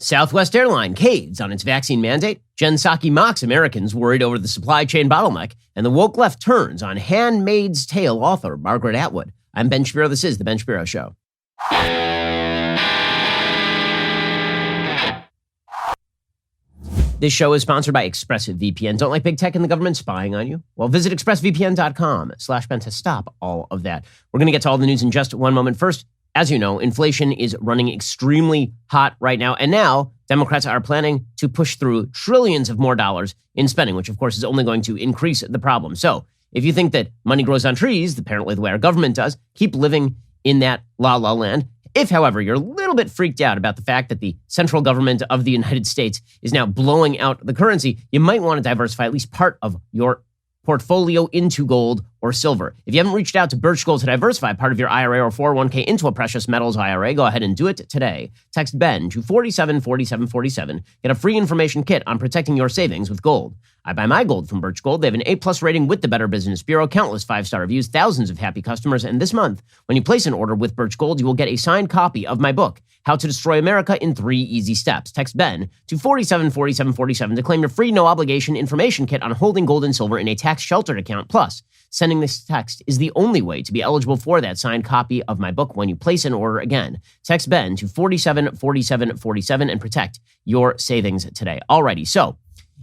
Southwest Airlines caves on its vaccine mandate. Jen Psaki mocks Americans worried over the supply chain bottleneck. And the woke left turns on Handmaid's Tale author Margaret Atwood. I'm Ben Shapiro. This is The Ben Shapiro Show. This show is sponsored by ExpressVPN. Don't like big tech and the government spying on you? Well, visit expressvpn.com/Ben to stop all of that. We're going to get to all the news in just one moment. First, as you know, inflation is running extremely hot right now. And now Democrats are planning to push through trillions of more dollars in spending, which, of course, is only going to increase the problem. So if you think that money grows on trees, apparently the way our government does, keep living in that la-la land. If, however, you're a little bit freaked out about the fact that the central government of the United States is now blowing out the currency, you might want to diversify at least part of your portfolio into gold or silver. If you haven't reached out to Birch Gold to diversify part of your IRA or 401k into a precious metals IRA, go ahead and do it today. Text Ben to 474747. Get a free information kit on protecting your savings with gold. I buy my gold from Birch Gold. They have an A+ rating with the Better Business Bureau, countless 5-star reviews, thousands of happy customers. And this month, when you place an order with Birch Gold, you will get a signed copy of my book, How to Destroy America in 3 Easy Steps. Text Ben to 474747 to claim your free no-obligation information kit on holding gold and silver in a tax-sheltered account. Plus, sending this text is the only way to be eligible for that signed copy of my book when you place an order again. Text Ben to 474747 and protect your savings today. Alrighty, so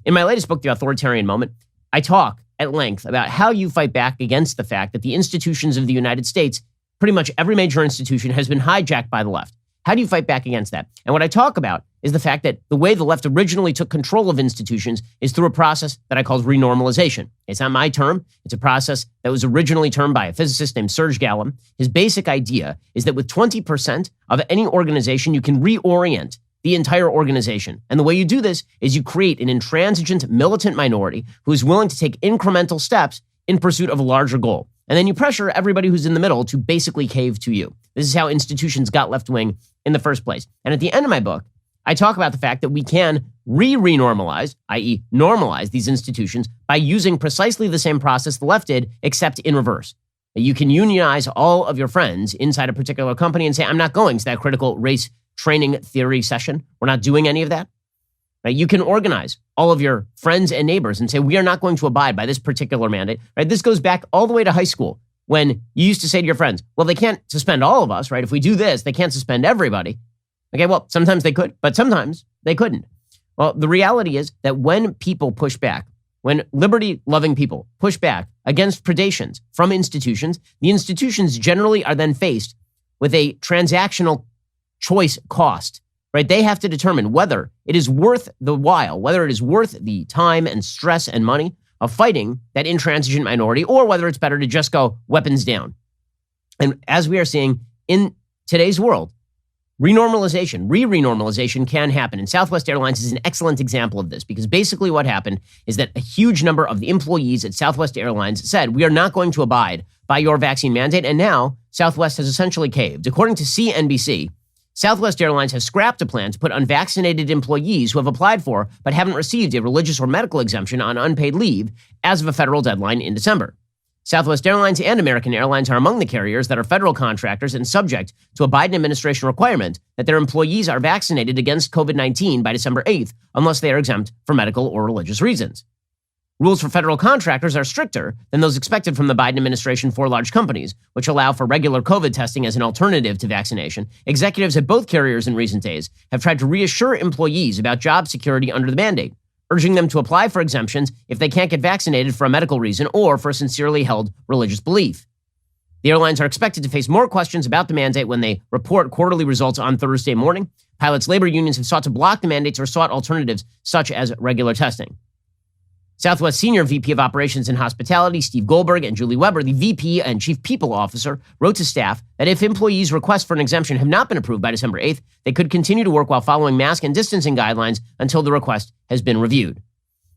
in my latest book, The Authoritarian Moment, I talk at length about how you fight back against the fact that the institutions of the United States, pretty much every major institution, has been hijacked by the left. How do you fight back against that? And what I talk about is the fact that the way the left originally took control of institutions is through a process that I call renormalization. It's not my term. It's a process that was originally termed by a physicist named Serge Gallum. His basic idea is that with 20% of any organization, you can reorient the entire organization. And the way you do this is you create an intransigent militant minority who is willing to take incremental steps in pursuit of a larger goal. And then you pressure everybody who's in the middle to basically cave to you. This is how institutions got left-wing in the first place. And at the end of my book, I talk about the fact that we can renormalize, i.e. normalize these institutions by using precisely the same process the left did, except in reverse. You can unionize all of your friends inside a particular company and say, I'm not going to that critical race training theory session. We're not doing any of that. Right? You can organize all of your friends and neighbors and say, we are not going to abide by this particular mandate. Right? This goes back all the way to high school when you used to say to your friends, well, they can't suspend all of us, right? If we do this, they can't suspend everybody. Okay, well, sometimes they could, but sometimes they couldn't. Well, the reality is that when people push back, when liberty-loving people push back against predations from institutions, the institutions generally are then faced with a transactional choice cost, right? They have to determine whether it is worth the while, whether it is worth the time and stress and money of fighting that intransigent minority, or whether it's better to just go weapons down. And as we are seeing in today's world, renormalization can happen. And Southwest Airlines is an excellent example of this, because basically what happened is that a huge number of the employees at Southwest Airlines said, we are not going to abide by your vaccine mandate. And now Southwest has essentially caved. According to CNBC, Southwest Airlines has scrapped a plan to put unvaccinated employees who have applied for but haven't received a religious or medical exemption on unpaid leave as of a federal deadline in December. Southwest Airlines and American Airlines are among the carriers that are federal contractors and subject to a Biden administration requirement that their employees are vaccinated against COVID-19 by December 8th, unless they are exempt for medical or religious reasons. Rules for federal contractors are stricter than those expected from the Biden administration for large companies, which allow for regular COVID testing as an alternative to vaccination. Executives at both carriers in recent days have tried to reassure employees about job security under the mandate, urging them to apply for exemptions if they can't get vaccinated for a medical reason or for a sincerely held religious belief. The airlines are expected to face more questions about the mandate when they report quarterly results on Thursday morning. Pilots' labor unions have sought to block the mandates or sought alternatives such as regular testing. Southwest Senior VP of Operations and Hospitality, Steve Goldberg, and Julie Weber, the VP and Chief People Officer, wrote to staff that if employees' requests for an exemption have not been approved by December 8th, they could continue to work while following mask and distancing guidelines until the request has been reviewed.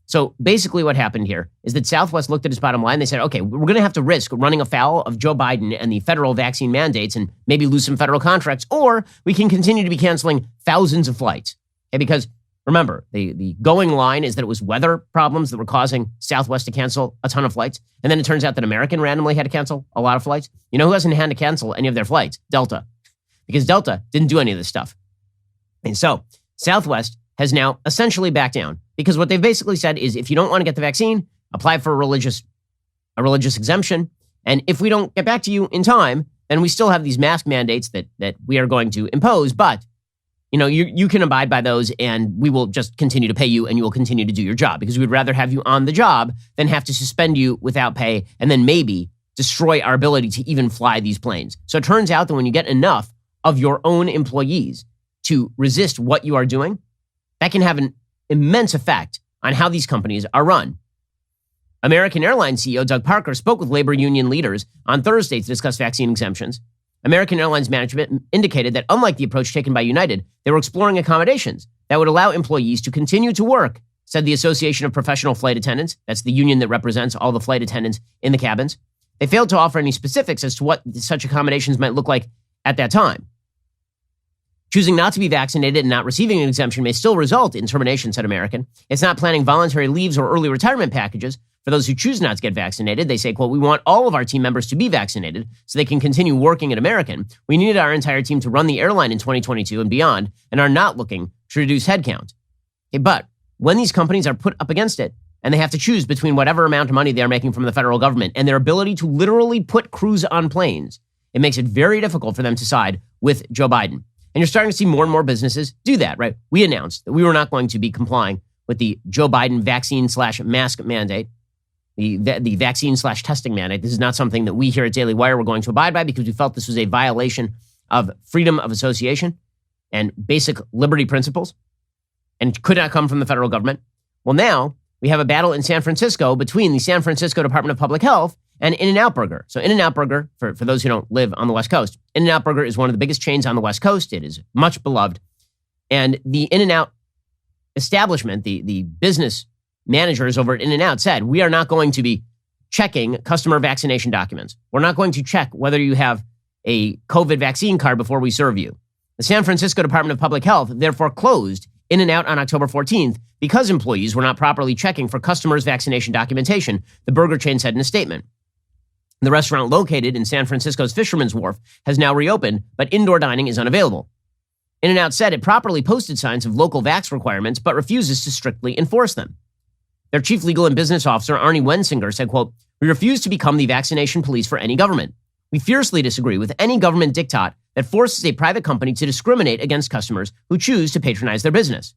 So basically what happened here is that Southwest looked at its bottom line. They said, okay, we're going to have to risk running afoul of Joe Biden and the federal vaccine mandates and maybe lose some federal contracts, or we can continue to be canceling thousands of flights. Okay, because remember, the going line is that it was weather problems that were causing Southwest to cancel a ton of flights. And then it turns out that American randomly had to cancel a lot of flights. You know who hasn't had to cancel any of their flights? Delta. Because Delta didn't do any of this stuff. And so Southwest has now essentially backed down because what they've basically said is if you don't want to get the vaccine, apply for a religious exemption. And if we don't get back to you in time, then we still have these mask mandates that we are going to impose. But, you can abide by those and we will just continue to pay you and you will continue to do your job because we'd rather have you on the job than have to suspend you without pay and then maybe destroy our ability to even fly these planes. So it turns out that when you get enough of your own employees to resist what you are doing, that can have an immense effect on how these companies are run. American Airlines CEO Doug Parker spoke with labor union leaders on Thursday to discuss vaccine exemptions. American Airlines management indicated that unlike the approach taken by United, they were exploring accommodations that would allow employees to continue to work, said the Association of Professional Flight Attendants. That's the union that represents all the flight attendants in the cabins. They failed to offer any specifics as to what such accommodations might look like at that time. Choosing not to be vaccinated and not receiving an exemption may still result in termination, said American. It's not planning voluntary leaves or early retirement packages for those who choose not to get vaccinated. They say, quote, we want all of our team members to be vaccinated so they can continue working at American. We needed our entire team to run the airline in 2022 and beyond and are not looking to reduce headcount. Okay, but when these companies are put up against it and they have to choose between whatever amount of money they're making from the federal government and their ability to literally put crews on planes, it makes it very difficult for them to side with Joe Biden. And you're starting to see more and more businesses do that, right? We announced that we were not going to be complying with the Joe Biden vaccine/mask mandate, the vaccine/testing mandate. This is not something that we here at Daily Wire were going to abide by because we felt this was a violation of freedom of association and basic liberty principles and could not come from the federal government. Well, now we have a battle in San Francisco between the San Francisco Department of Public Health and In-N-Out Burger. So In-N-Out Burger, for those who don't live on the West Coast, In-N-Out Burger is one of the biggest chains on the West Coast. It is much beloved. And the In-N-Out establishment, the business managers over at In-N-Out said, we are not going to be checking customer vaccination documents. We're not going to check whether you have a COVID vaccine card before we serve you. The San Francisco Department of Public Health therefore closed In-N-Out on October 14th because employees were not properly checking for customers' vaccination documentation, the burger chain said in a statement. The restaurant located in San Francisco's Fisherman's Wharf has now reopened, but indoor dining is unavailable. In-N-Out said it properly posted signs of local vax requirements, but refuses to strictly enforce them. Their chief legal and business officer, Arnie Wensinger, said, quote, we refuse to become the vaccination police for any government. We fiercely disagree with any government diktat that forces a private company to discriminate against customers who choose to patronize their business.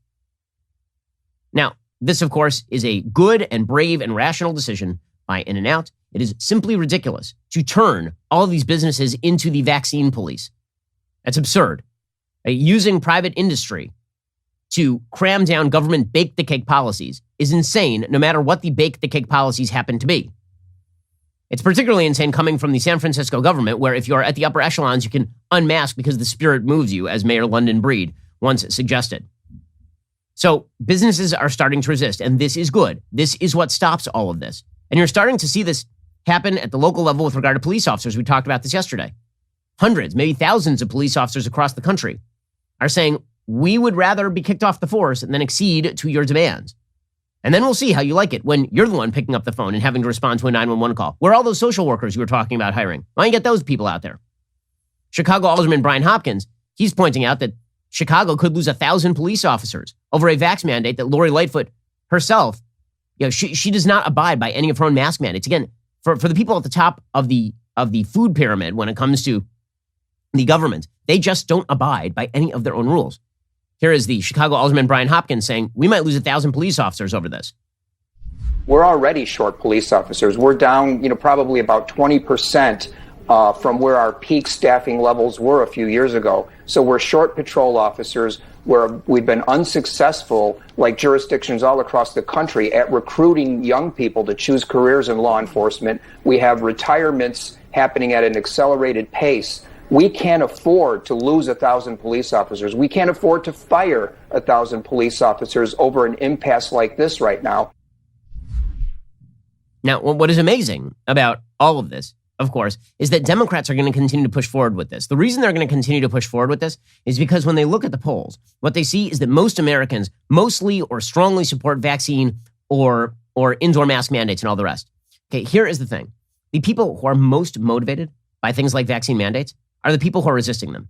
Now, this, of course, is a good and brave and rational decision by In-N-Out. It is simply ridiculous to turn all of these businesses into the vaccine police. That's absurd. Using private industry to cram down government bake-the-cake policies is insane, no matter what the bake-the-cake policies happen to be. It's particularly insane coming from the San Francisco government, where if you're at the upper echelons, you can unmask because the spirit moves you, as Mayor London Breed once suggested. So businesses are starting to resist, and this is good. This is what stops all of this. And you're starting to see this happen at the local level with regard to police officers. We talked about this yesterday. Hundreds, maybe thousands of police officers across the country are saying, we would rather be kicked off the force than accede to your demands. And then we'll see how you like it when you're the one picking up the phone and having to respond to a 911 call. Where are all those social workers you were talking about hiring? Why don't you get those people out there? Chicago Alderman Brian Hopkins, he's pointing out that Chicago could lose 1,000 police officers over a vax mandate that Lori Lightfoot herself, she does not abide by any of her own mask mandates. Again, for the people at the top of the food pyramid when it comes to the government, they just don't abide by any of their own rules. Here is the Chicago Alderman Brian Hopkins saying, we might lose 1,000 police officers over this. We're already short police officers. We're down, probably about 20% from where our peak staffing levels were a few years ago. So we're short patrol officers where we've been unsuccessful, like jurisdictions all across the country, at recruiting young people to choose careers in law enforcement. We have retirements happening at an accelerated pace. We can't afford to lose 1,000 police officers. We can't afford to fire 1,000 police officers over an impasse like this right now. Now, what is amazing about all of this, of course, is that Democrats are going to continue to push forward with this. The reason they're going to continue to push forward with this is because when they look at the polls, what they see is that most Americans mostly or strongly support vaccine or indoor mask mandates and all the rest. Okay, here is the thing. The people who are most motivated by things like vaccine mandates are the people who are resisting them.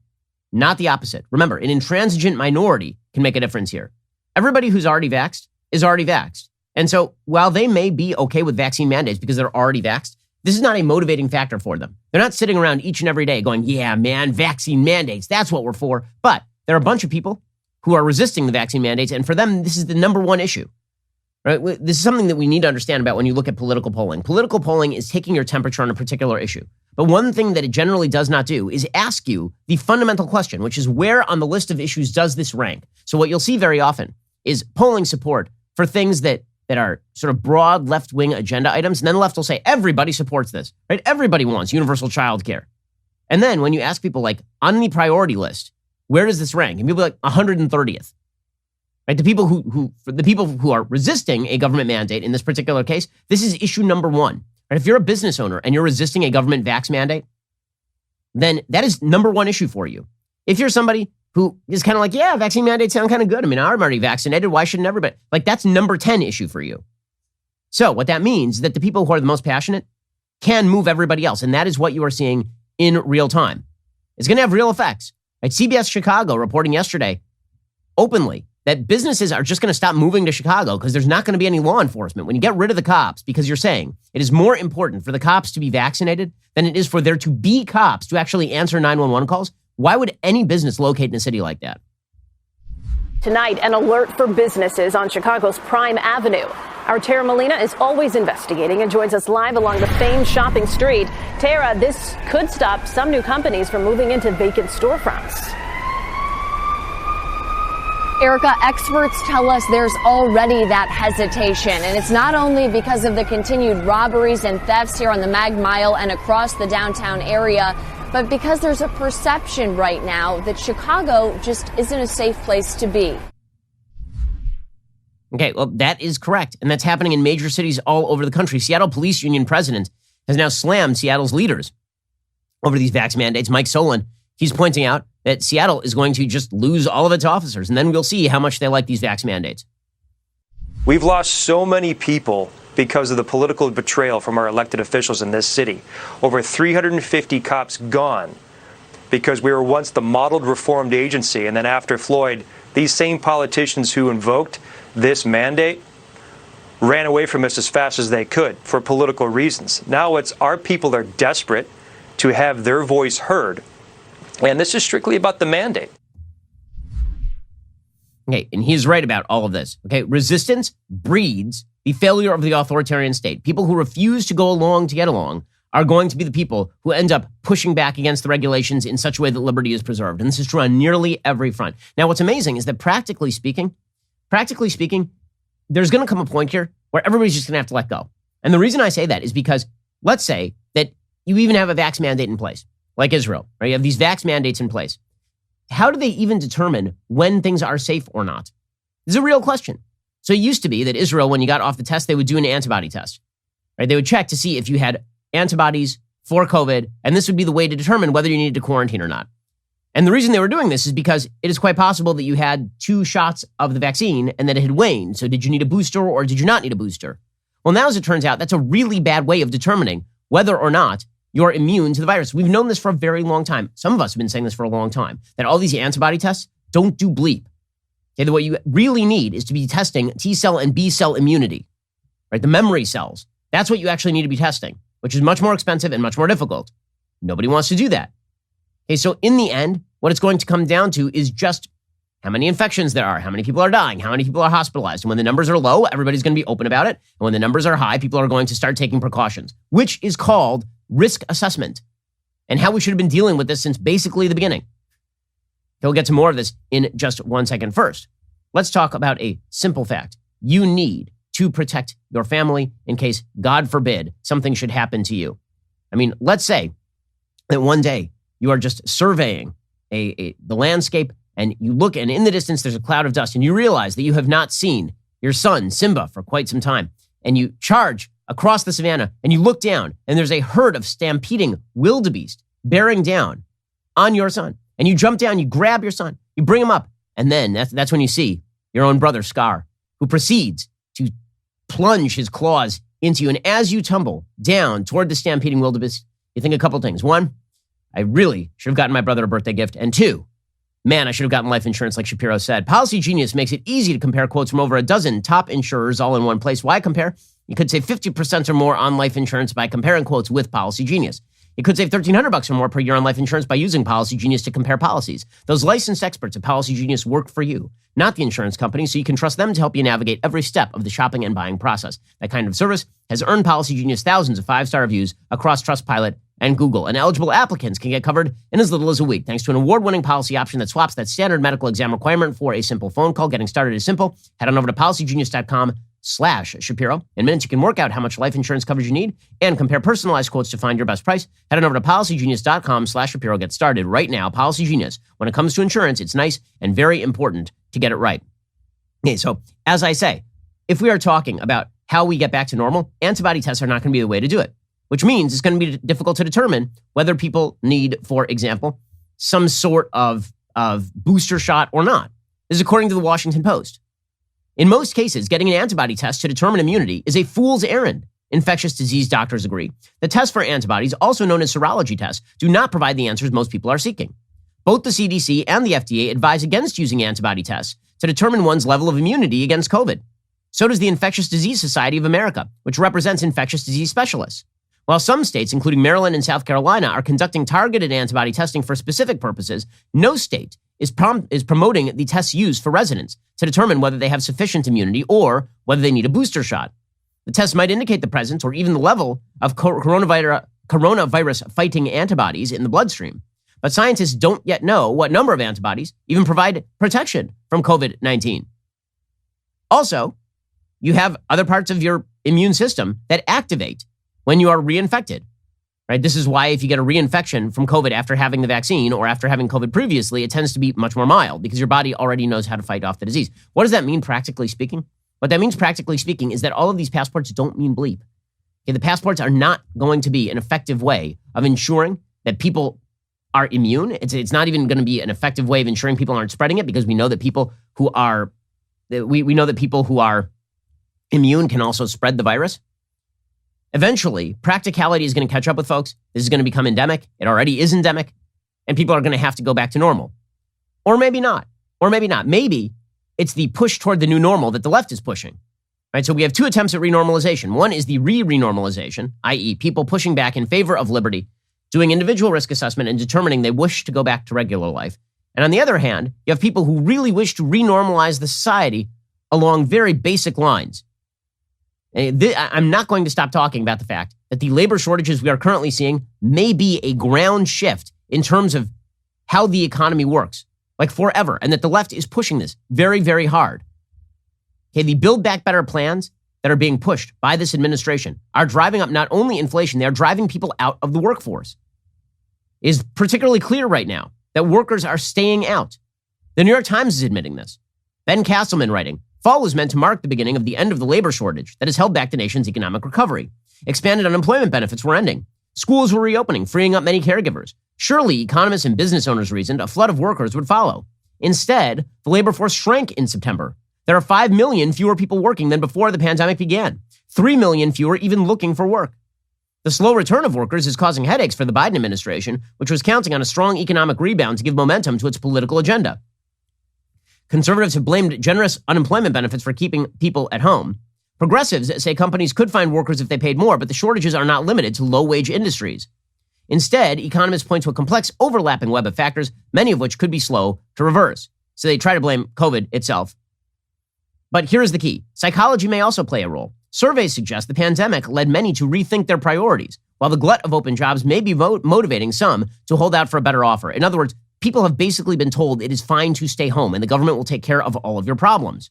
not the opposite. Remember, an intransigent minority can make a difference here. Everybody who's already vaxxed is already vaxxed. And so while they may be okay with vaccine mandates because they're already vaxxed, this is not a motivating factor for them. They're not sitting around each and every day going, yeah, man, vaccine mandates, that's what we're for. But there are a bunch of people who are resisting the vaccine mandates, and for them, this is the number one issue. Right? This is something that we need to understand about when you look at political polling. Political polling is taking your temperature on a particular issue. But one thing that it generally does not do is ask you the fundamental question, which is where on the list of issues does this rank? So what you'll see very often is polling support for things that are sort of broad left-wing agenda items. And then the left will say, everybody supports this, right? Everybody wants universal child care. And then when you ask people like on the priority list, where does this rank? And people are like 130th. Right? The people who are resisting a government mandate in this particular case, this is issue number one. Right? If you're a business owner and you're resisting a government vax mandate, then that is number one issue for you. If you're somebody who is kind of like, yeah, vaccine mandates sound kind of good. I mean, I'm already vaccinated. Why shouldn't everybody? Like, that's number 10 issue for you. So what that means is that the people who are the most passionate can move everybody else. And that is what you are seeing in real time. It's going to have real effects. Right? CBS Chicago reporting yesterday openly that businesses are just going to stop moving to Chicago because there's not going to be any law enforcement. When you get rid of the cops, because you're saying it is more important for the cops to be vaccinated than it is for there to be cops to actually answer 911 calls, why would any business locate in a city like that? Tonight, an alert for businesses on Chicago's Prime Avenue. Our Tara Molina is always investigating and joins us live along the famed shopping street. Tara, this could stop some new companies from moving into vacant storefronts. Erica, experts tell us there's already that hesitation, and it's not only because of the continued robberies and thefts here on the Mag Mile and across the downtown area, but because there's a perception right now that Chicago just isn't a safe place to be. Okay, well, that is correct, and that's happening in major cities all over the country. Seattle Police Union president has now slammed Seattle's leaders over these vax mandates. Mike Solon, he's pointing out that Seattle is going to just lose all of its officers, and then we'll see how much they like these vax mandates. We've lost so many people because of the political betrayal from our elected officials in this city. Over 350 cops gone because we were once the modeled reformed agency, and then after Floyd, these same politicians who invoked this mandate ran away from us as fast as they could for political reasons. Now it's our people are desperate to have their voice heard. And this is strictly about the mandate. Okay, and he's right about all of this. Okay, resistance breeds the failure of the authoritarian state. People who refuse to go along to get along are going to be the people who end up pushing back against the regulations in such a way that liberty is preserved. And this is true on nearly every front. Now, what's amazing is that practically speaking, there's going to come a point here where everybody's just going to have to let go. And the reason I say that is because let's say that you even have a vax mandate in place, like Israel, right? You have these vax mandates in place. How do they even determine when things are safe or not? This is a real question. So it used to be that Israel, when you got off the test, they would do an antibody test, right? They would check to see if you had antibodies for COVID, and this would be the way to determine whether you needed to quarantine or not. And the reason they were doing this is because it is quite possible that you had 2 shots of the vaccine and that it had waned. So did you need a booster or did you not need a booster? Well, now as it turns out, that's a really bad way of determining whether or not you're immune to the virus. We've known this for a very long time. Some of us have been saying this for a long time, that all these antibody tests don't do bleep. Okay, what you really need is to be testing T cell and B cell immunity, right? The memory cells. That's what you actually need to be testing, which is much more expensive and much more difficult. Nobody wants to do that. Okay, so in the end, what it's going to come down to is just how many infections there are, how many people are dying, how many people are hospitalized. And when the numbers are low, everybody's going to be open about it. And when the numbers are high, people are going to start taking precautions, which is called risk assessment, and how we should have been dealing with this since basically the beginning. We'll get to more of this in just 1 second. First, let's talk about a simple fact. You need to protect your family in case, God forbid, something should happen to you. I mean, let's say that one day you are just surveying the landscape and you look and in the distance there's a cloud of dust and you realize that you have not seen your son, Simba, for quite some time. And you charge across the savannah and you look down and there's a herd of stampeding wildebeest bearing down on your son. And you jump down, you grab your son, you bring him up. And then that's when you see your own brother, Scar, who proceeds to plunge his claws into you. And as you tumble down toward the stampeding wildebeest, you think a couple things. 1, I really should have gotten my brother a birthday gift. And 2, Man, I should have gotten life insurance like Shapiro said. Policy Genius makes it easy to compare quotes from over a dozen top insurers all in one place. Why compare? You could save 50% or more on life insurance by comparing quotes with Policy Genius. You could save $1,300 or more per year on life insurance by using Policy Genius to compare policies. Those licensed experts at Policy Genius work for you, not the insurance company, so you can trust them to help you navigate every step of the shopping and buying process. That kind of service has earned Policy Genius thousands of 5-star reviews across Trustpilot and Google, and eligible applicants can get covered in as little as a week, thanks to an award-winning policy option that swaps that standard medical exam requirement for a simple phone call. Getting started is simple. Head on over to policygenius.com/Shapiro. In minutes, you can work out how much life insurance coverage you need and compare personalized quotes to find your best price. Head on over to policygenius.com/Shapiro. Get started right now. Policy Genius. When it comes to insurance, it's nice and very important to get it right. Okay, so as I say, if we are talking about how we get back to normal, antibody tests are not going to be the way to do it, which means it's going to be difficult to determine whether people need, for example, some sort of booster shot or not. This is according to the Washington Post. In most cases, getting an antibody test to determine immunity is a fool's errand. Infectious disease doctors agree. The tests for antibodies, also known as serology tests, do not provide the answers most people are seeking. Both the CDC and the FDA advise against using antibody tests to determine one's level of immunity against COVID. So does the Infectious Disease Society of America, which represents infectious disease specialists. While some states, including Maryland and South Carolina, are conducting targeted antibody testing for specific purposes, no state is promoting the tests used for residents to determine whether they have sufficient immunity or whether they need a booster shot. The test might indicate the presence or even the level of coronavirus-fighting antibodies in the bloodstream. But scientists don't yet know what number of antibodies even provide protection from COVID-19. Also, you have other parts of your immune system that activate when you are reinfected, right? This is why if you get a reinfection from COVID after having the vaccine or after having COVID previously, it tends to be much more mild because your body already knows how to fight off the disease. What does that mean practically speaking? What that means practically speaking is that all of these passports don't mean bleep. Okay, the passports are not going to be an effective way of ensuring that people are immune. It's not even going to be an effective way of ensuring people aren't spreading it because we know that people who are immune can also spread the virus. Eventually, practicality is going to catch up with folks. This is going to become endemic. It already is endemic. And people are going to have to go back to normal. Or maybe not. Or maybe not. Maybe it's the push toward the new normal that the left is pushing. Right? So we have two attempts at renormalization. One is the re-renormalization, i.e. people pushing back in favor of liberty, doing individual risk assessment and determining they wish to go back to regular life. And on the other hand, you have people who really wish to renormalize the society along very basic lines. I'm not going to stop talking about the fact that the labor shortages we are currently seeing may be a ground shift in terms of how the economy works, like forever, and that the left is pushing this very, very hard. Okay, the Build Back Better plans that are being pushed by this administration are driving up not only inflation, they are driving people out of the workforce. It is particularly clear right now that workers are staying out. The New York Times is admitting this. Ben Castleman writing, fall was meant to mark the beginning of the end of the labor shortage that has held back the nation's economic recovery. Expanded unemployment benefits were ending. Schools were reopening, freeing up many caregivers. Surely, economists and business owners reasoned a flood of workers would follow. Instead, the labor force shrank in September. There are 5 million fewer people working than before the pandemic began. 3 million fewer even looking for work. The slow return of workers is causing headaches for the Biden administration, which was counting on a strong economic rebound to give momentum to its political agenda. Conservatives have blamed generous unemployment benefits for keeping people at home. Progressives say companies could find workers if they paid more, but the shortages are not limited to low-wage industries. Instead, economists point to a complex overlapping web of factors, many of which could be slow to reverse. So they try to blame COVID itself. But here's the key. Psychology may also play a role. Surveys suggest the pandemic led many to rethink their priorities, while the glut of open jobs may be motivating some to hold out for a better offer. In other words, people have basically been told it is fine to stay home and the government will take care of all of your problems.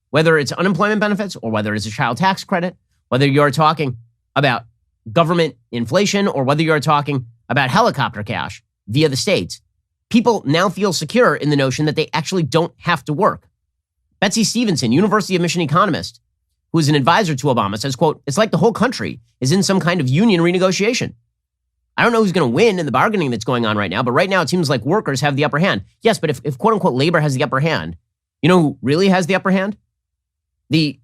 Whether it's unemployment benefits or whether it's a child tax credit, whether you're talking about government inflation or whether you're talking about helicopter cash via the states, people now feel secure in the notion that they actually don't have to work. Betsy Stevenson, University of Michigan economist, who is an advisor to Obama, says, quote, it's like the whole country is in some kind of union renegotiation. I don't know who's going to win in the bargaining that's going on right now, but right now it seems like workers have the upper hand. Yes, but if quote unquote labor has the upper hand, you know who really has the upper hand? Who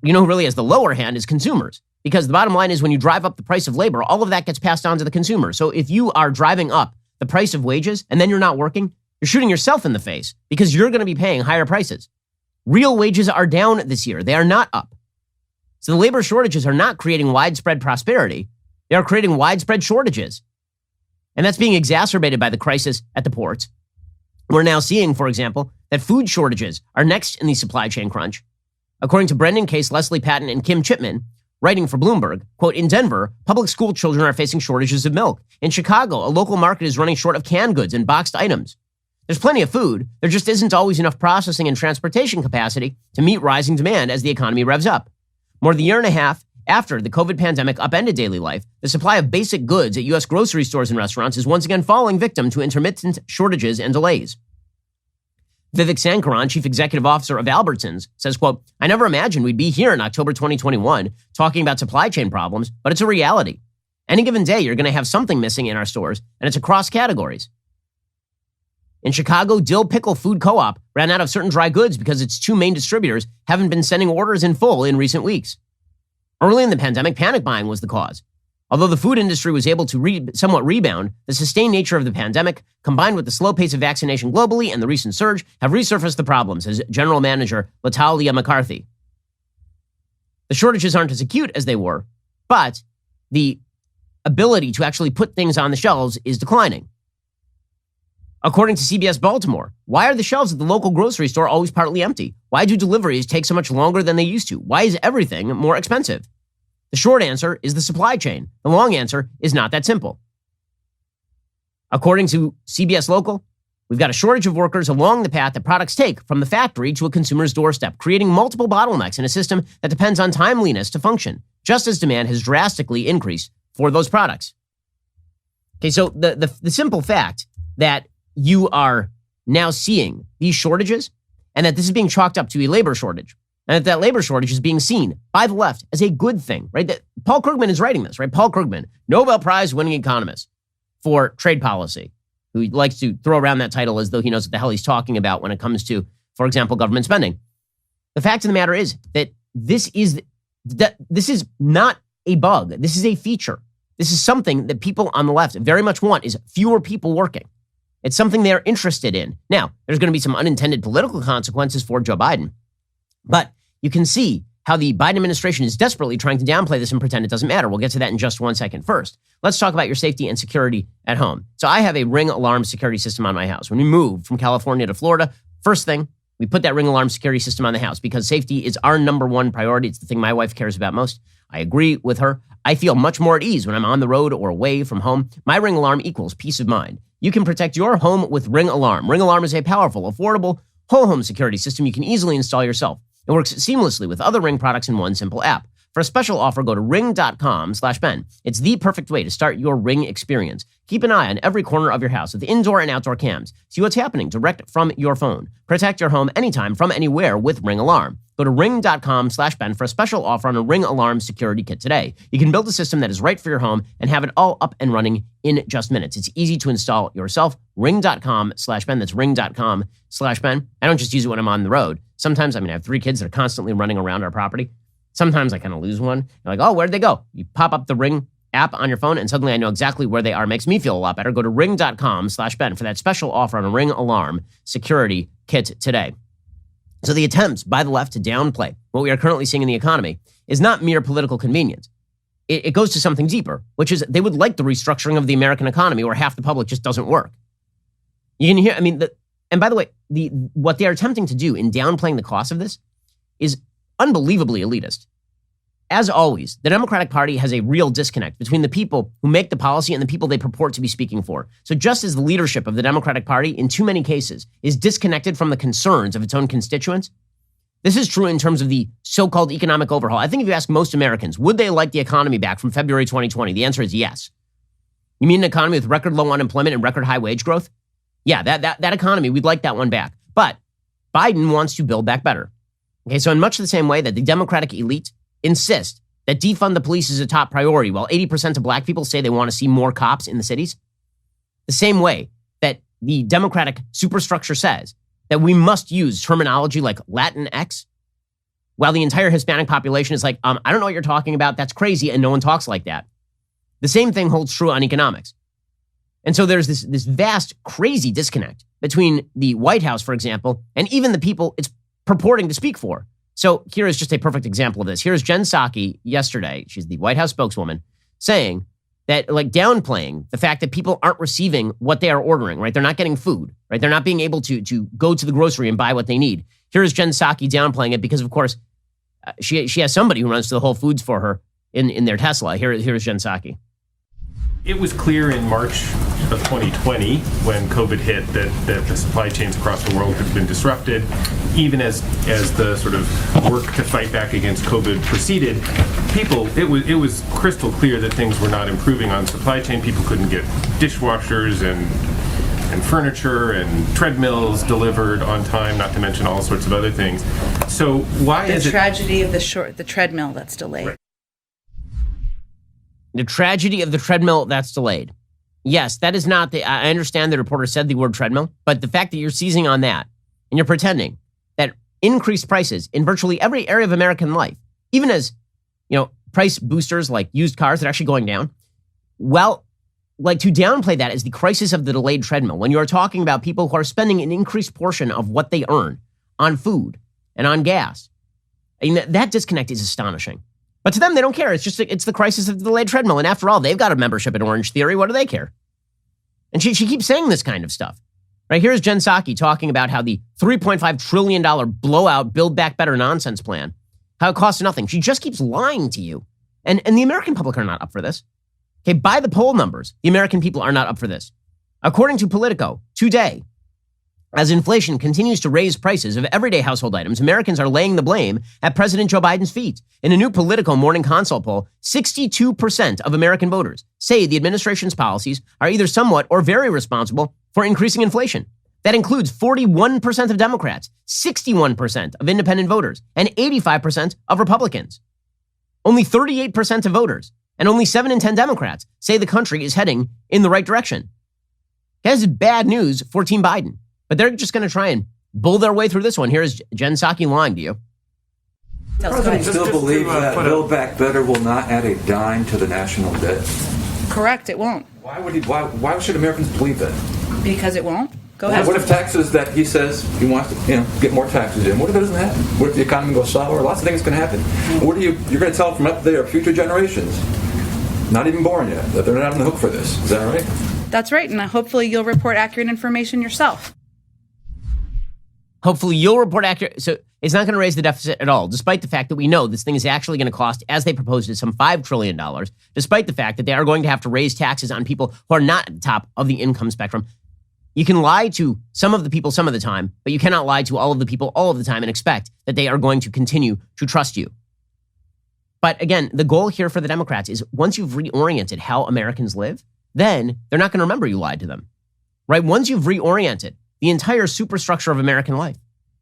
really has the lower hand is consumers. Because the bottom line is when you drive up the price of labor, all of that gets passed on to the consumer. So if you are driving up the price of wages and then you're not working, You're shooting yourself in the face because you're going to be paying higher prices. Real wages are down this year. They are not up. So the labor shortages are not creating widespread prosperity. They are creating widespread shortages. And that's being exacerbated by the crisis at the ports. We're now seeing, for example, that food shortages are next in the supply chain crunch. According to Brendan Case, Leslie Patton, and Kim Chipman, writing for Bloomberg, quote, in Denver, public school children are facing shortages of milk. In Chicago, a local market is running short of canned goods and boxed items. There's plenty of food. There just isn't always enough processing and transportation capacity to meet rising demand as the economy revs up. More than a year and a half after the COVID pandemic upended daily life, the supply of basic goods at U.S. grocery stores and restaurants is once again falling victim to intermittent shortages and delays. Vivek Sankaran, chief executive officer of Albertsons, says, quote, I never imagined we'd be here in October 2021 talking about supply chain problems, but it's a reality. Any given day, you're going to have something missing in our stores, and it's across categories. In Chicago, Dill Pickle Food Co-op ran out of certain dry goods because its two main distributors haven't been sending orders in full in recent weeks. Early in the pandemic, panic buying was the cause. Although the food industry was able to somewhat rebound, the sustained nature of the pandemic, combined with the slow pace of vaccination globally and the recent surge, have resurfaced the problems, says General Manager Latalia McCarthy. The shortages aren't as acute as they were, but the ability to actually put things on the shelves is declining. According to CBS Baltimore, why are the shelves at the local grocery store always partly empty? Why do deliveries take so much longer than they used to? Why is everything more expensive? The short answer is the supply chain. The long answer is not that simple. According to CBS Local, we've got a shortage of workers along the path that products take from the factory to a consumer's doorstep, creating multiple bottlenecks in a system that depends on timeliness to function, just as demand has drastically increased for those products. Okay, so the simple fact that you are now seeing these shortages and that this is being chalked up to a labor shortage, and that labor shortage is being seen by the left as a good thing, right? That Paul Krugman is writing this, right? Paul Krugman, Nobel Prize winning economist for trade policy, who likes to throw around that title as though he knows what the hell he's talking about when it comes to, for example, government spending. The fact of the matter is that this is not a bug. This is a feature. This is something that people on the left very much want, is fewer people working. It's something they're interested in. Now, there's going to be some unintended political consequences for Joe Biden, but you can see how the Biden administration is desperately trying to downplay this and pretend it doesn't matter. We'll get to that in just 1 second. First, let's talk about your safety and security at home. So I have a Ring alarm security system on my house. When we moved from California to Florida, first thing, we put that Ring alarm security system on the house because safety is our number one priority. It's the thing my wife cares about most. I agree with her. I feel much more at ease when I'm on the road or away from home. My Ring alarm equals peace of mind. You can protect your home with Ring Alarm. Ring Alarm is a powerful, affordable, whole home security system you can easily install yourself. It works seamlessly with other Ring products in one simple app. For a special offer, go to ring.com/Ben. It's the perfect way to start your Ring experience. Keep an eye on every corner of your house with indoor and outdoor cams. See what's happening direct from your phone. Protect your home anytime from anywhere with Ring Alarm. Go to ring.com/Ben for a special offer on a Ring Alarm security kit today. You can build a system that is right for your home and have it all up and running in just minutes. It's easy to install yourself. Ring.com/Ben. That's ring.com/Ben. I don't just use it when I'm on the road. Sometimes, I have 3 kids that are constantly running around our property. Sometimes I kind of lose one. You're like, oh, where'd they go? You pop up the Ring app on your phone and suddenly I know exactly where they are. It makes me feel a lot better. Go to ring.com/Ben for that special offer on a Ring Alarm security kit today. So the attempts by the left to downplay what we are currently seeing in the economy is not mere political convenience. It goes to something deeper, which is they would like the restructuring of the American economy where half the public just doesn't work. You can hear, and by the way, what they are attempting to do in downplaying the cost of this is unbelievably elitist. As always, the Democratic Party has a real disconnect between the people who make the policy and the people they purport to be speaking for. So just as the leadership of the Democratic Party, in too many cases, is disconnected from the concerns of its own constituents, this is true in terms of the so-called economic overhaul. I think if you ask most Americans, would they like the economy back from February 2020? The answer is yes. You mean an economy with record low unemployment and record high wage growth? Yeah, that economy, we'd like that one back. But Biden wants to build back better. Okay, so in much the same way that the Democratic elite insist that defund the police is a top priority, while 80% of black people say they want to see more cops in the cities, the same way that the Democratic superstructure says that we must use terminology like Latinx, while the entire Hispanic population is like, I don't know what you're talking about, that's crazy, and no one talks like that. The same thing holds true on economics. And so there's this vast, crazy disconnect between the White House, for example, and even the people it's purporting to speak for. So here is just a perfect example of this. Here's Jen Psaki yesterday. She's the White House spokeswoman saying that, like, downplaying the fact that people aren't receiving what they are ordering, right? They're not getting food, right? They're not being able to go to the grocery and buy what they need. Here is Jen Psaki downplaying it because, of course, she has somebody who runs to the Whole Foods for her in their Tesla. Here's Jen Psaki. It was clear in March of 2020 when COVID hit that the supply chains across the world had been disrupted. Even as the sort of work to fight back against COVID proceeded, it was crystal clear that things were not improving on supply chain. People couldn't get dishwashers and furniture and treadmills delivered on time, not to mention all sorts of other things. So why is it... The tragedy of the treadmill that's delayed. Right. The tragedy of the treadmill that's delayed. Yes, that is not I understand the reporter said the word treadmill, but the fact that you're seizing on that and you're pretending that increased prices in virtually every area of American life, even as, price boosters like used cars that are actually going down, well, like to downplay that as the crisis of the delayed treadmill when you are talking about people who are spending an increased portion of what they earn on food and on gas. I mean, that disconnect is astonishing. But to them, they don't care. It's the crisis of the delayed treadmill. And after all, they've got a membership in Orange Theory. What do they care? And she keeps saying this kind of stuff. Right, here's Jen Psaki talking about how the $3.5 trillion blowout Build Back Better nonsense plan, how it costs nothing. She just keeps lying to you. And the American public are not up for this. Okay, by the poll numbers, the American people are not up for this. According to Politico, today, as inflation continues to raise prices of everyday household items, Americans are laying the blame at President Joe Biden's feet. In a new Politico Morning Consult poll, 62% of American voters say the administration's policies are either somewhat or very responsible for increasing inflation. That includes 41% of Democrats, 61% of independent voters, and 85% of Republicans. Only 38% of voters and only 7 in 10 Democrats say the country is heading in the right direction. That is bad news for Team Biden. But they're just going to try and bull their way through this one. Here is Jen Psaki lying to you. The president still believes that Build Back Better will not add a dime to the national debt? Correct, it won't. Why should Americans believe that? Because it won't. Go ahead. What if taxes that he says he wants to, get more taxes in? What if it doesn't happen? What if the economy goes sour? Lots of things can happen. You're going to tell from up there future generations, not even born yet, that they're not on the hook for this. Is that right? That's right, and hopefully you'll report accurate information yourself. Hopefully you'll report accurate. So it's not going to raise the deficit at all, despite the fact that we know this thing is actually going to cost, as they proposed it, some $5 trillion, despite the fact that they are going to have to raise taxes on people who are not at the top of the income spectrum. You can lie to some of the people some of the time, but you cannot lie to all of the people all of the time and expect that they are going to continue to trust you. But again, the goal here for the Democrats is once you've reoriented how Americans live, then they're not going to remember you lied to them, right? Once you've reoriented the entire superstructure of American life,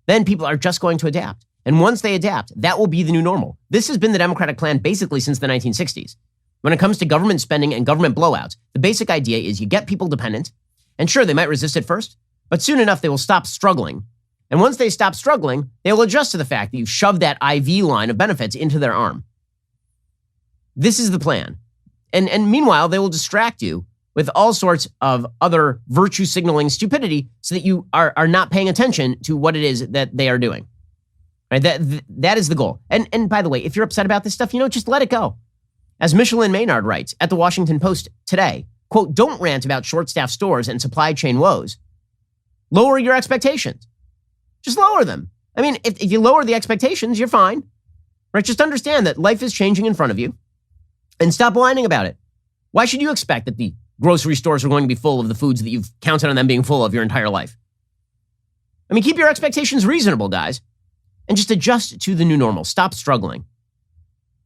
then people are just going to adapt. And once they adapt, that will be the new normal. This has been the Democratic plan basically since the 1960s. When it comes to government spending and government blowouts, the basic idea is you get people dependent, and sure, they might resist at first, but soon enough, they will stop struggling. And once they stop struggling, they will adjust to the fact that you've shoved that IV line of benefits into their arm. This is the plan. And meanwhile, they will distract you with all sorts of other virtue signaling stupidity so that you are not paying attention to what it is that they are doing. Right? That is the goal. And by the way, if you're upset about this stuff, just let it go. As Michelin Maynard writes at the Washington Post today, quote, don't rant about short-staffed stores and supply chain woes. Lower your expectations. Just lower them. I mean, if you lower the expectations, you're fine. Right? Just understand that life is changing in front of you and stop whining about it. Why should you expect that the grocery stores are going to be full of the foods that you've counted on them being full of your entire life? I mean, keep your expectations reasonable, guys, and just adjust to the new normal. Stop struggling.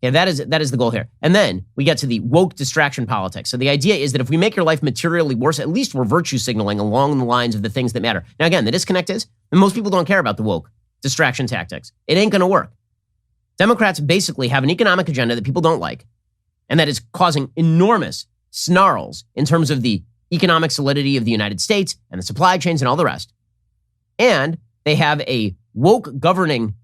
Yeah, that is the goal here. And then we get to the woke distraction politics. So the idea is that if we make your life materially worse, at least we're virtue signaling along the lines of the things that matter. Now, again, the disconnect is that most people don't care about the woke distraction tactics. It ain't going to work. Democrats basically have an economic agenda that people don't like, and that is causing enormous snarls in terms of the economic solidity of the United States and the supply chains and all the rest. And they have a woke governing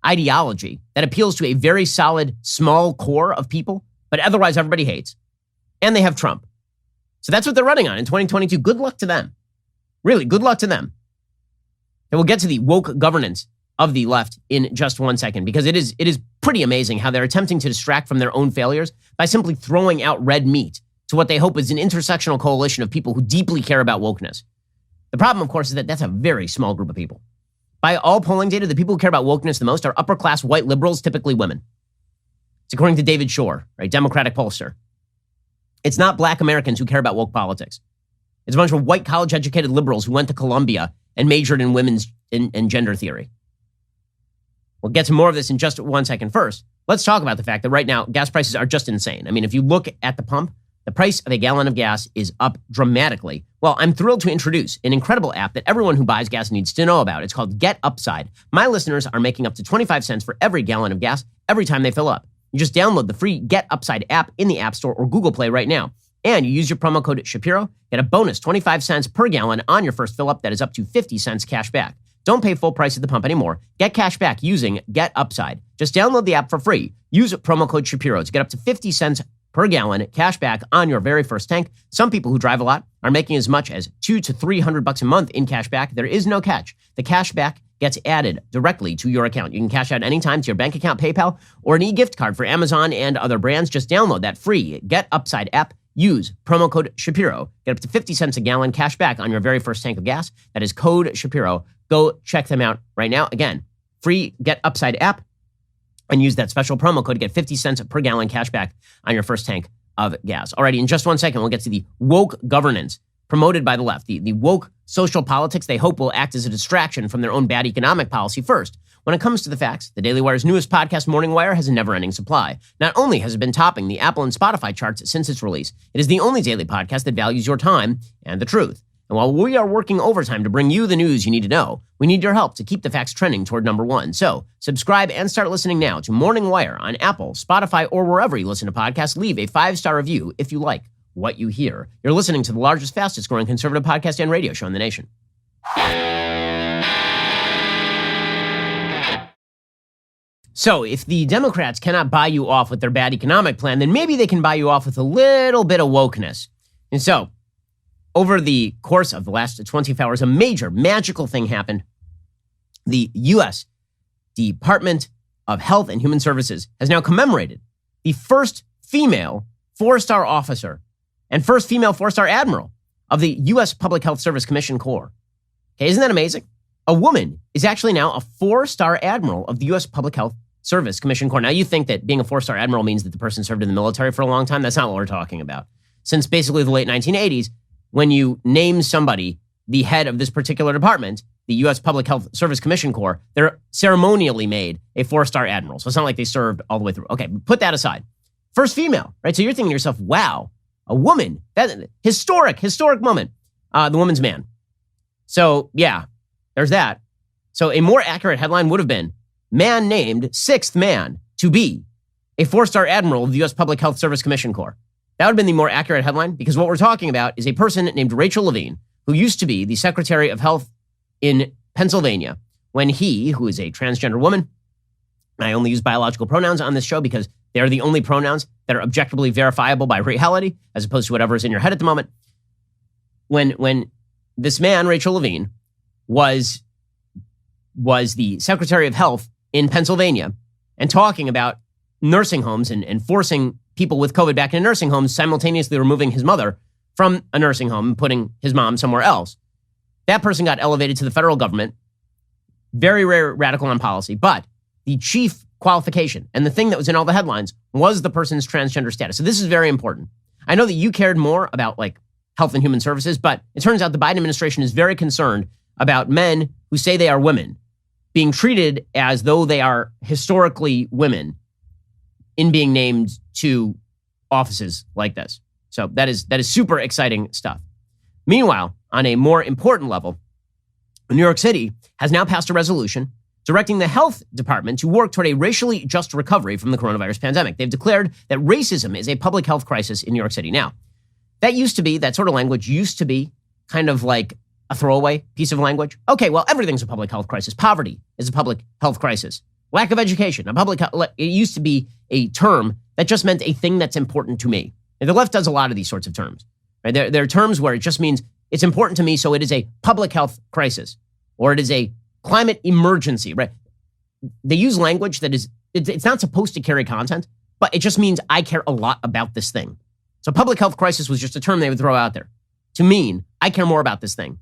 ideology that appeals to a very solid, small core of people, but otherwise everybody hates. And they have Trump. So that's what they're running on in 2022. Good luck to them. Really, good luck to them. And we'll get to the woke governance of the left in just one second, because it is pretty amazing how they're attempting to distract from their own failures by simply throwing out red meat to what they hope is an intersectional coalition of people who deeply care about wokeness. The problem, of course, is that that's a very small group of people. By all polling data, the people who care about wokeness the most are upper-class white liberals, typically women. It's according to David Shore, right, Democratic pollster. It's not black Americans who care about woke politics. It's a bunch of white college-educated liberals who went to Columbia and majored in women's and gender theory. We'll get to more of this in just one second. First, let's talk about the fact that right now, gas prices are just insane. I mean, if you look at the pump, the price of a gallon of gas is up dramatically. Well, I'm thrilled to introduce an incredible app that everyone who buys gas needs to know about. It's called Get Upside. My listeners are making up to 25 cents for every gallon of gas every time they fill up. You just download the free Get Upside app in the App Store or Google Play right now. And you use your promo code Shapiro, get a bonus 25 cents per gallon on your first fill up that is up to 50 cents cash back. Don't pay full price at the pump anymore. Get cash back using Get Upside. Just download the app for free. Use promo code Shapiro to get up to 50 cents per gallon cash back on your very first tank. Some people who drive a lot are making as much as $200 to $300 a month in cash back. There is no catch. The cash back gets added directly to your account. You can cash out anytime to your bank account, PayPal, or an e-gift card for Amazon and other brands. Just download that free Get Upside app. Use promo code Shapiro. Get up to 50 cents a gallon cash back on your very first tank of gas. That is code Shapiro. Go check them out right now. Again, free Get Upside app, and use that special promo code to get 50 cents per gallon cash back on your first tank of gas. Alrighty, in just one second, we'll get to the woke governance promoted by the left. The woke social politics they hope will act as a distraction from their own bad economic policy. First, when it comes to the facts, the Daily Wire's newest podcast, Morning Wire, has a never-ending supply. Not only has it been topping the Apple and Spotify charts since its release, it is the only daily podcast that values your time and the truth. And while we are working overtime to bring you the news you need to know, we need your help to keep the facts trending toward number one. So subscribe and start listening now to Morning Wire on Apple, Spotify, or wherever you listen to podcasts. Leave a 5-star review if you like what you hear. You're listening to the largest, fastest growing conservative podcast and radio show in the nation. So if the Democrats cannot buy you off with their bad economic plan, then maybe they can buy you off with a little bit of wokeness. And so over the course of the last 24 hours, a major magical thing happened. The U.S. Department of Health and Human Services has now commemorated the first female 4-star officer and first female 4-star admiral of the U.S. Public Health Service Commission Corps. Okay, isn't that amazing? A woman is actually now a 4-star admiral of the U.S. Public Health Service Commission Corps. Now, you think that being a 4-star admiral means that the person served in the military for a long time. That's not what we're talking about. Since basically the late 1980s, when you name somebody the head of this particular department, the U.S. Public Health Service Commission Corps, they're ceremonially made a 4-star admiral. So it's not like they served all the way through. Okay, put that aside. First female, right? So you're thinking to yourself, wow, a woman, that historic moment. The woman's man. So yeah, there's that. So a more accurate headline would have been, man named 6th man to be a 4-star admiral of the U.S. Public Health Service Commission Corps. That would have been the more accurate headline, because what we're talking about is a person named Rachel Levine, who used to be the Secretary of Health in Pennsylvania, when he, who is a transgender woman, I only use biological pronouns on this show because they are the only pronouns that are objectively verifiable by reality, as opposed to whatever is in your head at the moment. When this man, Rachel Levine, was the Secretary of Health in Pennsylvania and talking about nursing homes and forcing people with COVID back into nursing homes, simultaneously removing his mother from a nursing home and putting his mom somewhere else. That person got elevated to the federal government. Very radical on policy, but the chief qualification and the thing that was in all the headlines was the person's transgender status. So this is very important. I know that you cared more about like health and human services, but it turns out the Biden administration is very concerned about men who say they are women being treated as though they are historically women in being named to offices like this. So that is super exciting stuff. Meanwhile, on a more important level, New York City has now passed a resolution directing the health department to work toward a racially just recovery from the coronavirus pandemic. They've declared that racism is a public health crisis in New York City. Now, that sort of language used to be kind of like a throwaway piece of language. Okay, well, everything's a public health crisis. Poverty is a public health crisis. Lack of education, it used to be a term that just meant a thing that's important to me. And the left does a lot of these sorts of terms. Right? There are terms where it just means it's important to me, so it is a public health crisis, or it is a climate emergency, right? They use language that is, it's not supposed to carry content, but it just means I care a lot about this thing. So public health crisis was just a term they would throw out there to mean I care more about this thing.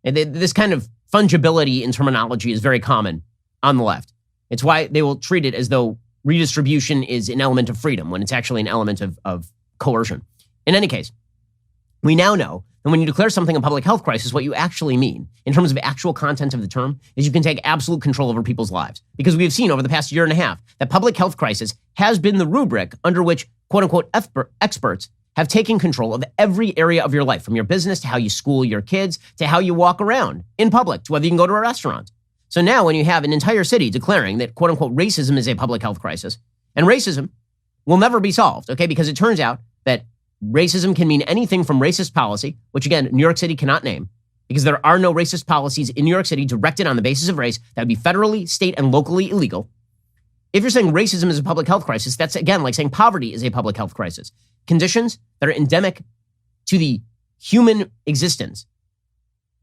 And this kind of fungibility in terminology is very common on the left. It's why they will treat it as though redistribution is an element of freedom when it's actually an element of coercion. In any case, we now know that when you declare something a public health crisis, what you actually mean in terms of actual content of the term is you can take absolute control over people's lives. Because we have seen over the past year and a half that public health crisis has been the rubric under which quote unquote experts have taken control of every area of your life, from your business to how you school your kids to how you walk around in public to whether you can go to a restaurant. So now when you have an entire city declaring that quote unquote racism is a public health crisis, and racism will never be solved, okay? Because it turns out that racism can mean anything from racist policy, which again, New York City cannot name, because there are no racist policies in New York City directed on the basis of race that would be federally, state, and locally illegal. If you're saying racism is a public health crisis, that's again like saying poverty is a public health crisis. Conditions that are endemic to the human existence.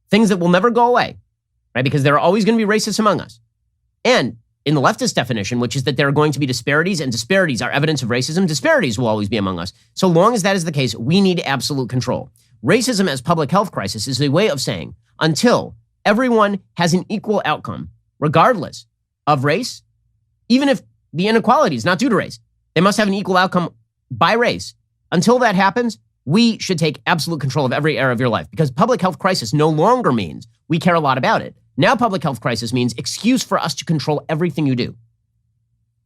Things that will never go away, right? Because there are always going to be racists among us. And in the leftist definition, which is that there are going to be disparities, and disparities are evidence of racism, disparities will always be among us. So long as that is the case, we need absolute control. Racism as public health crisis is a way of saying until everyone has an equal outcome, regardless of race, even if the inequality is not due to race, they must have an equal outcome by race. Until that happens, we should take absolute control of every area of your life, because public health crisis no longer means we care a lot about it. Now public health crisis means excuse for us to control everything you do.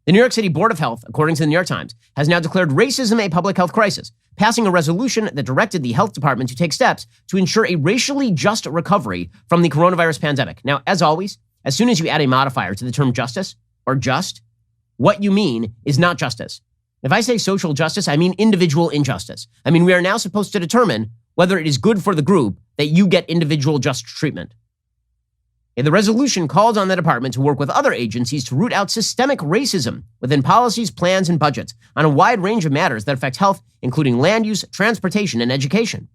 The New York City Board of Health, according to the New York Times, has now declared racism a public health crisis, passing a resolution that directed the health department to take steps to ensure a racially just recovery from the coronavirus pandemic. Now, as always, as soon as you add a modifier to the term justice or just, what you mean is not justice. If I say social justice, I mean individual injustice. I mean, we are now supposed to determine whether it is good for the group that you get individual just treatment. The resolution calls on the department to work with other agencies to root out systemic racism within policies, plans, and budgets on a wide range of matters that affect health, including land use, transportation, and education.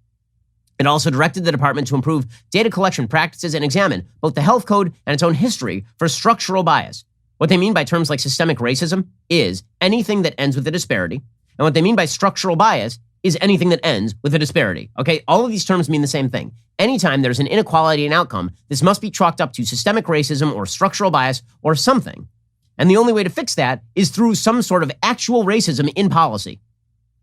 It also directed the department to improve data collection practices and examine both the health code and its own history for structural bias. What they mean by terms like systemic racism is anything that ends with a disparity. And what they mean by structural bias is anything that ends with a disparity. Okay, all of these terms mean the same thing. Anytime there's an inequality in outcome, this must be chalked up to systemic racism or structural bias or something. And the only way to fix that is through some sort of actual racism in policy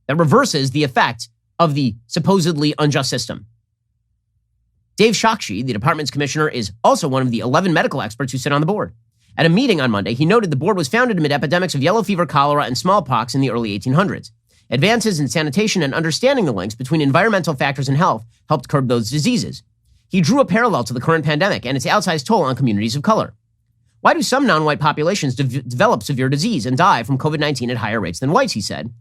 that reverses the effect of the supposedly unjust system. Dave Psaki, the department's commissioner, is also one of the 11 medical experts who sit on the board. At a meeting on Monday, he noted the board was founded amid epidemics of yellow fever, cholera, and smallpox in the early 1800s. Advances in sanitation and understanding the links between environmental factors and health helped curb those diseases. He drew a parallel to the current pandemic and its outsized toll on communities of color. Why do some non-white populations develop severe disease and die from COVID-19 at higher rates than whites, he said.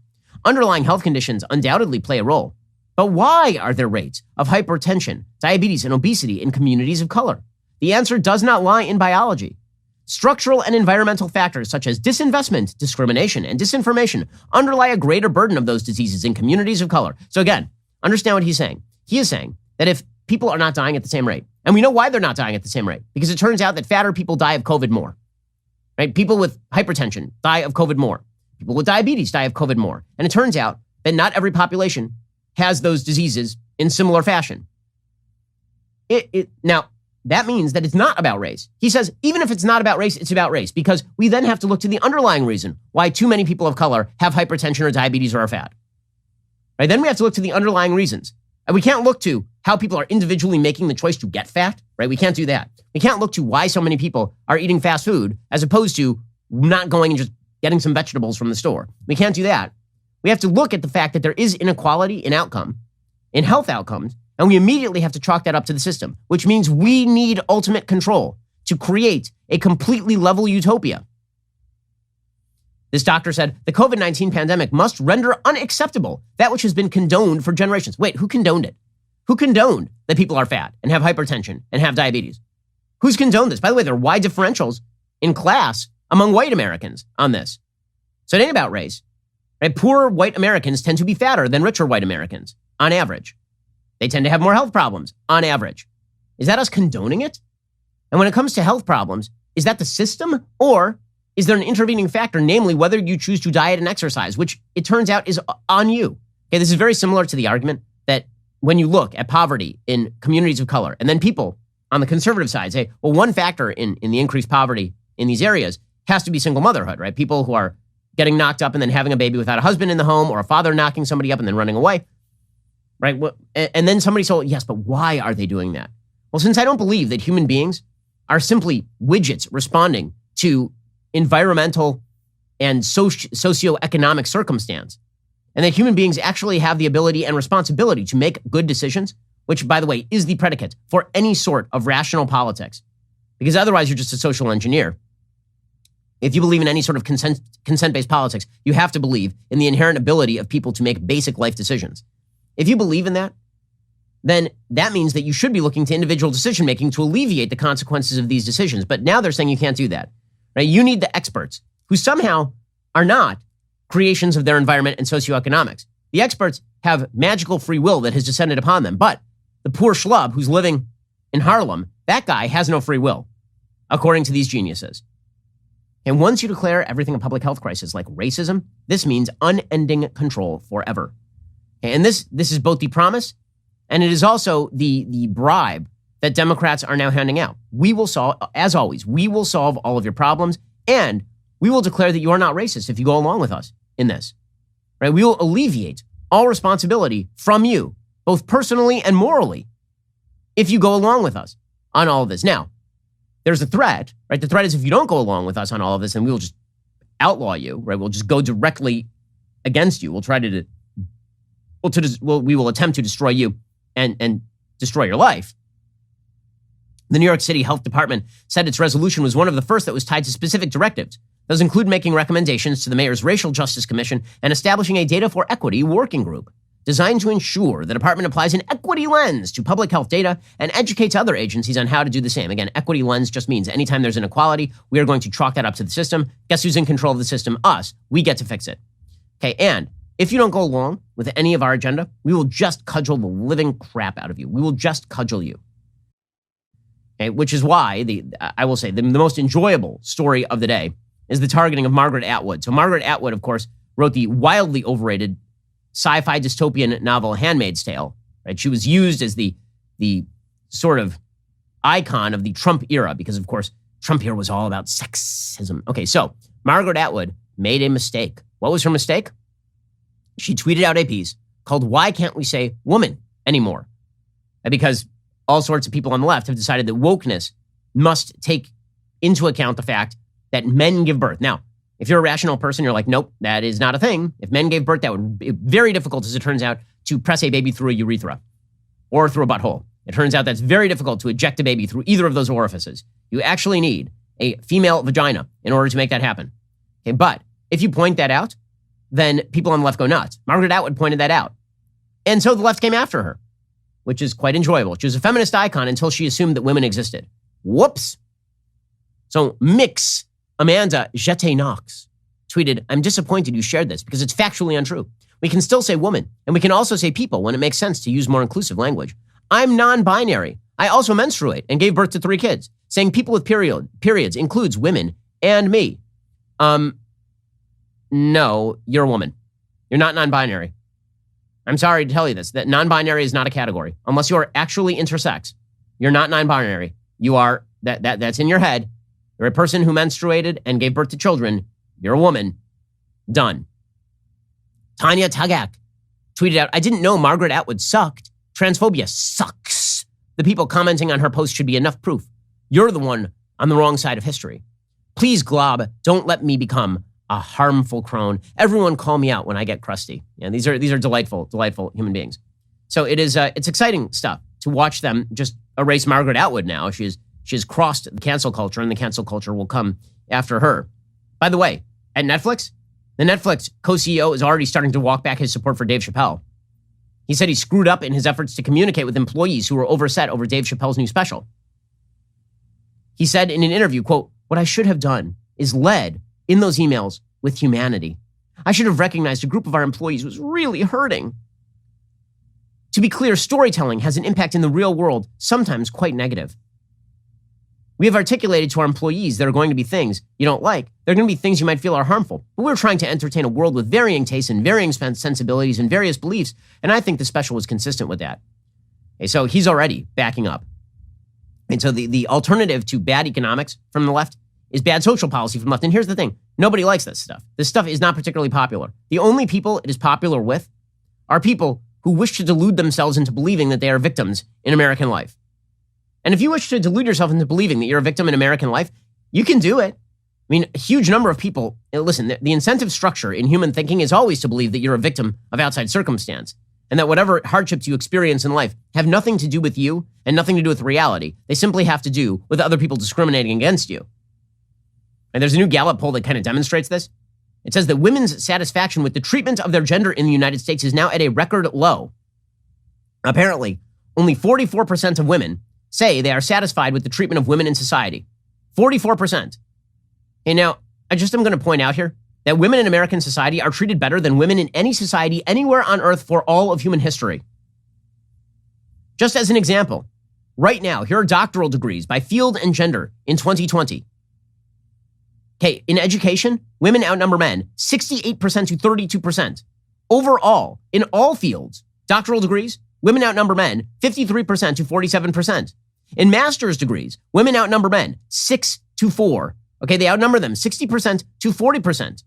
Underlying health conditions undoubtedly play a role. But why are there rates of hypertension, diabetes, and obesity in communities of color? The answer does not lie in biology. Structural and environmental factors such as disinvestment, discrimination, and disinformation underlie a greater burden of those diseases in communities of color. So again, understand what he's saying. He is saying that if people are not dying at the same rate, and we know why they're not dying at the same rate, because it turns out that fatter people die of COVID more. Right? People with hypertension die of COVID more. People with diabetes die of COVID more. And it turns out that not every population has those diseases in similar fashion. Now, that means that it's not about race. He says, even if it's not about race, it's about race, because we then have to look to the underlying reason why too many people of color have hypertension or diabetes or are fat. Right? Then we have to look to the underlying reasons. And we can't look to how people are individually making the choice to get fat, right? We can't do that. We can't look to why so many people are eating fast food as opposed to not going and just getting some vegetables from the store. We can't do that. We have to look at the fact that there is inequality in outcome, in health outcomes, and we immediately have to chalk that up to the system, which means we need ultimate control to create a completely level utopia. This doctor said, the COVID-19 pandemic must render unacceptable that which has been condoned for generations. Wait, who condoned it? Who condoned that people are fat and have hypertension and have diabetes? Who's condoned this? By the way, there are wide differentials in class among white Americans on this. So it ain't about race. Right? Poor white Americans tend to be fatter than richer white Americans on average. They tend to have more health problems on average. Is that us condoning it? And when it comes to health problems, is that the system, or is there an intervening factor, namely whether you choose to diet and exercise, which it turns out is on you? Okay, this is very similar to the argument that when you look at poverty in communities of color, and then people on the conservative side say, well, one factor in the increased poverty in these areas has to be single motherhood, right? People who are getting knocked up and then having a baby without a husband in the home, or a father knocking somebody up and then running away, right? And then somebody said, yes, but why are they doing that? Well, since I don't believe that human beings are simply widgets responding to environmental and socioeconomic circumstance, and that human beings actually have the ability and responsibility to make good decisions, which, by the way, is the predicate for any sort of rational politics, because otherwise you're just a social engineer. If you believe in any sort of consent-based politics, you have to believe in the inherent ability of people to make basic life decisions. If you believe in that, then that means that you should be looking to individual decision-making to alleviate the consequences of these decisions. But now they're saying you can't do that, right? You need the experts who somehow are not creations of their environment and socioeconomics. The experts have magical free will that has descended upon them. But the poor schlub who's living in Harlem, that guy has no free will, according to these geniuses. And once you declare everything a public health crisis like racism, this means unending control forever. And this is both the promise and it is also the bribe that Democrats are now handing out. We will solve, as always, we will solve all of your problems, and we will declare that you are not racist if you go along with us in this. Right? We will alleviate all responsibility from you, both personally and morally, if you go along with us on all of this. Now, there's a threat, right? The threat is if you don't go along with us on all of this, then we will just outlaw you, right? We'll just go directly against you. We'll try to, we will attempt to destroy you and destroy your life. The New York City Health Department said its resolution was one of the first that was tied to specific directives. Those include making recommendations to the mayor's Racial Justice Commission and establishing a Data for Equity working group designed to ensure the department applies an equity lens to public health data and educates other agencies on how to do the same. Again, equity lens just means anytime there's inequality, we are going to chalk that up to the system. Guess who's in control of the system? Us. We get to fix it. Okay, and if you don't go along with any of our agenda, we will just cudgel the living crap out of you. We will just cudgel you. Okay, which is why I will say the most enjoyable story of the day is the targeting of Margaret Atwood. So Margaret Atwood, of course, wrote the wildly overrated sci-fi dystopian novel Handmaid's Tale. Right? She was used as the sort of icon of the Trump era because, of course, Trump era was all about sexism. Okay, so Margaret Atwood made a mistake. What was her mistake? She tweeted out a piece called "Why Can't We Say Woman Anymore?" Because all sorts of people on the left have decided that wokeness must take into account the fact that men give birth. Now, if you're a rational person, you're like, nope, that is not a thing. If men gave birth, that would be very difficult, as it turns out, to press a baby through a urethra or through a butthole. It turns out that's very difficult to eject a baby through either of those orifices. You actually need a female vagina in order to make that happen. Okay, but if you point that out, then people on the left go nuts. Margaret Atwood pointed that out. And so the left came after her, which is quite enjoyable. She was a feminist icon until she assumed that women existed. Whoops. So Mix Amanda Jete Knox tweeted, "I'm disappointed you shared this because it's factually untrue. We can still say woman, and we can also say people when it makes sense to use more inclusive language. I'm non-binary. I also menstruate and gave birth to 3 kids. Saying people with periods includes women and me. No, you're a woman. You're not non-binary. I'm sorry to tell you this, that non-binary is not a category. Unless you are actually intersex, you're not non-binary. You are, that's in your head. You're a person who menstruated and gave birth to children. You're a woman. Done." Tanya Tagak tweeted out, "I didn't know Margaret Atwood sucked. Transphobia sucks. The people commenting on her post should be enough proof. You're the one on the wrong side of history. Please, Glob, don't let me become a harmful crone. Everyone call me out when I get crusty." Yeah, these are delightful human beings. So it's exciting stuff to watch them just erase Margaret Atwood now. She has crossed the cancel culture, and the cancel culture will come after her. By the way, at Netflix, the Netflix co-CEO is already starting to walk back his support for Dave Chappelle. He said he screwed up in his efforts to communicate with employees who were overset over Dave Chappelle's new special. He said in an interview, quote, "What I should have done is led in those emails with humanity. I should have recognized a group of our employees was really hurting. To be clear, storytelling has an impact in the real world, sometimes quite negative. We have articulated to our employees there are going to be things you don't like. There are going to be things you might feel are harmful. But we're trying to entertain a world with varying tastes and varying sensibilities and various beliefs, and I think the special was consistent with that. Okay, so he's already backing up. And so the alternative to bad economics from the left is bad social policy from the left. And here's the thing. Nobody likes this stuff. This stuff is not particularly popular. The only people it is popular with are people who wish to delude themselves into believing that they are victims in American life. And if you wish to delude yourself into believing that you're a victim in American life, you can do it. I mean, a huge number of people, listen, the incentive structure in human thinking is always to believe that you're a victim of outside circumstance, and that whatever hardships you experience in life have nothing to do with you and nothing to do with reality. They simply have to do with other people discriminating against you. And there's a new Gallup poll that kind of demonstrates this. It says that women's satisfaction with the treatment of their gender in the United States is now at a record low. Apparently, only 44% of women say they are satisfied with the treatment of women in society. 44%. And now, I just am going to point out here that women in American society are treated better than women in any society anywhere on earth for all of human history. Just as an example, right now, here are doctoral degrees by field and gender in 2020. Okay, in education, women outnumber men 68% to 32%. Overall, in all fields, doctoral degrees, women outnumber men 53% to 47%. In master's degrees, women outnumber men 6 to 4. Okay, they outnumber them 60% to 40%.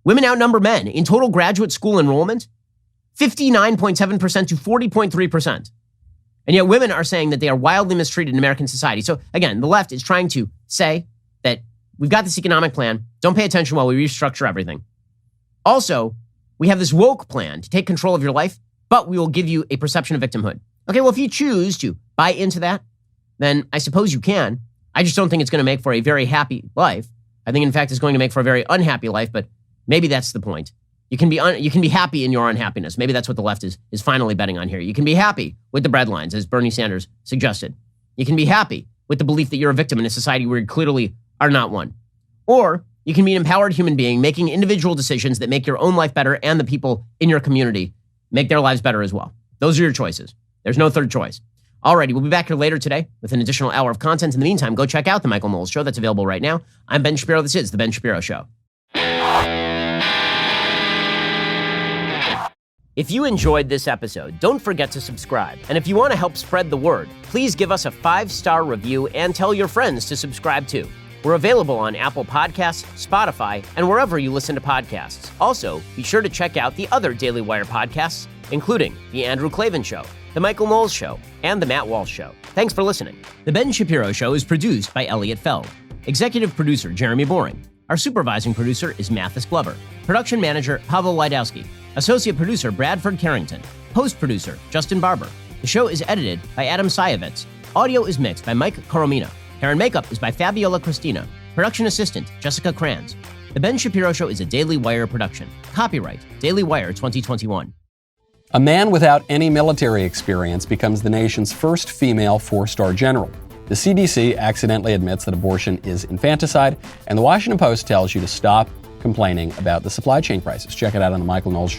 Women outnumber men in total graduate school enrollment 59.7% to 40.3%. And yet women are saying that they are wildly mistreated in American society. So again, the left is trying to say that we've got this economic plan. Don't pay attention while we restructure everything. Also, we have this woke plan to take control of your life, but we will give you a perception of victimhood. Okay, well, if you choose to buy into that, then I suppose you can. I just don't think it's going to make for a very happy life. I think, in fact, it's going to make for a very unhappy life, but maybe that's the point. You can be happy in your unhappiness. Maybe that's what the left is finally betting on here. You can be happy with the breadlines, as Bernie Sanders suggested. You can be happy with the belief that you're a victim in a society where you clearly are not one. Or you can be an empowered human being making individual decisions that make your own life better and the people in your community make their lives better as well. Those are your choices. There's no third choice. Alrighty, we'll be back here later today with an additional hour of content. In the meantime, go check out The Michael Knowles Show. That's available right now. I'm Ben Shapiro. This is The Ben Shapiro Show. If you enjoyed this episode, don't forget to subscribe. And if you want to help spread the word, please give us a 5-star review and tell your friends to subscribe too. We're available on Apple Podcasts, Spotify, and wherever you listen to podcasts. Also, be sure to check out the other Daily Wire podcasts, including The Andrew Klavan Show, The Michael Knowles Show, and The Matt Walsh Show. Thanks for listening. The Ben Shapiro Show is produced by Elliot Feld. Executive producer, Jeremy Boring. Our supervising producer is Mathis Glover. Production manager, Pavel Wydowski. Associate producer, Bradford Carrington. Post-producer, Justin Barber. The show is edited by Adam Sayevitz. Audio is mixed by Mike Coromina. Hair and makeup is by Fabiola Cristina. Production assistant, Jessica Kranz. The Ben Shapiro Show is a Daily Wire production. Copyright, Daily Wire 2021. A man without any military experience becomes the nation's first female 4-star general. The CDC accidentally admits that abortion is infanticide, and the Washington Post tells you to stop complaining about the supply chain crisis. Check it out on The Michael Knowles Show.